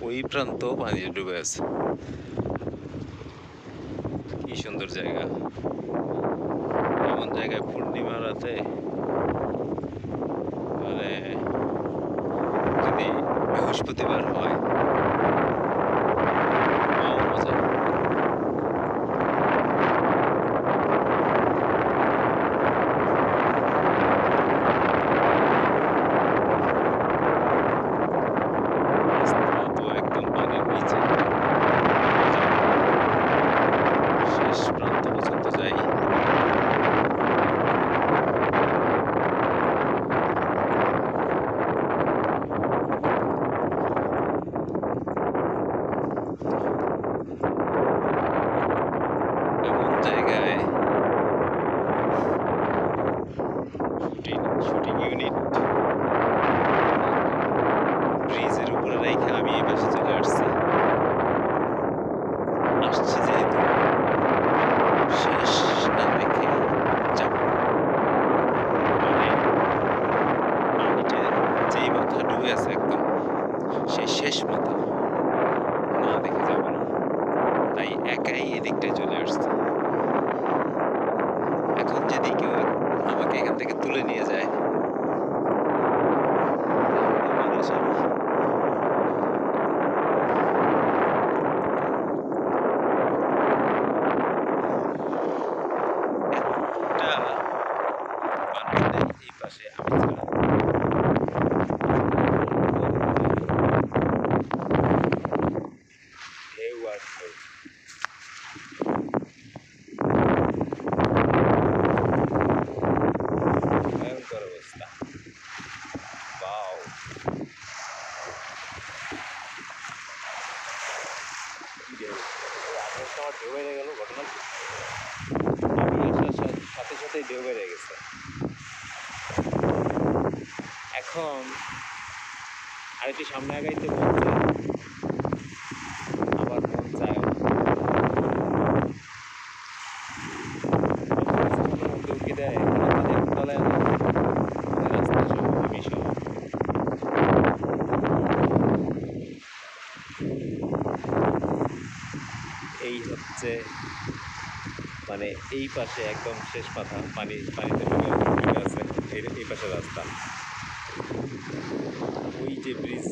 ওই প্রান্ত পানিতে ডুবে আছে। কি সুন্দর জায়গা! এমন জায়গায় পূর্ণিমা রাতে মানে যদি বৃহস্পতিবার হয়, ওয়াও মজা! রাস্তা তো একদম পানির নিচে। শেষ প্রান্ত পর্যন্ত যাই। এমন জায়গায় শুটিং ইউনিট ব্রিজের উপরে রেখে আমি এই পাশে চলে আসছি। আসছি যেহেতু শেষ না দেখে যাব না। মানে পানিতে যেই মাথা ডুবে আছে একদম, সেই শেষ মাথা না দেখে যাব না। তাই একাই এদিকটায় চলে আসছি। এখন যদি কেউ আমাকে এখান থেকে তুলে নিয়ে যায়, মারা যাবে। একটা বান্ধবদের এই পাশে আমি ছাড়া ঢেউ আর ঢেউ। ভয়ঙ্কর অবস্থা। বাও! কি ঢেউ! আসার সময় ঢেউ বেড়ে গেল, ঘটনা কি? আমি আসার সাথে সাথেই ঢেউ বেড়ে গেছে। এখন আরেকটু সামনে আগাইতে মন চায়, আবার মন চায় না। মধ্যে উঠে দেয়, পানির তলায় রাস্তা সহ আমি সহ। এই হচ্ছে মানে এই পাশে একদম শেষ মাথা পানিতে ডুবে আছে, এই পাশে রাস্তা। ওই যে ব্রিজ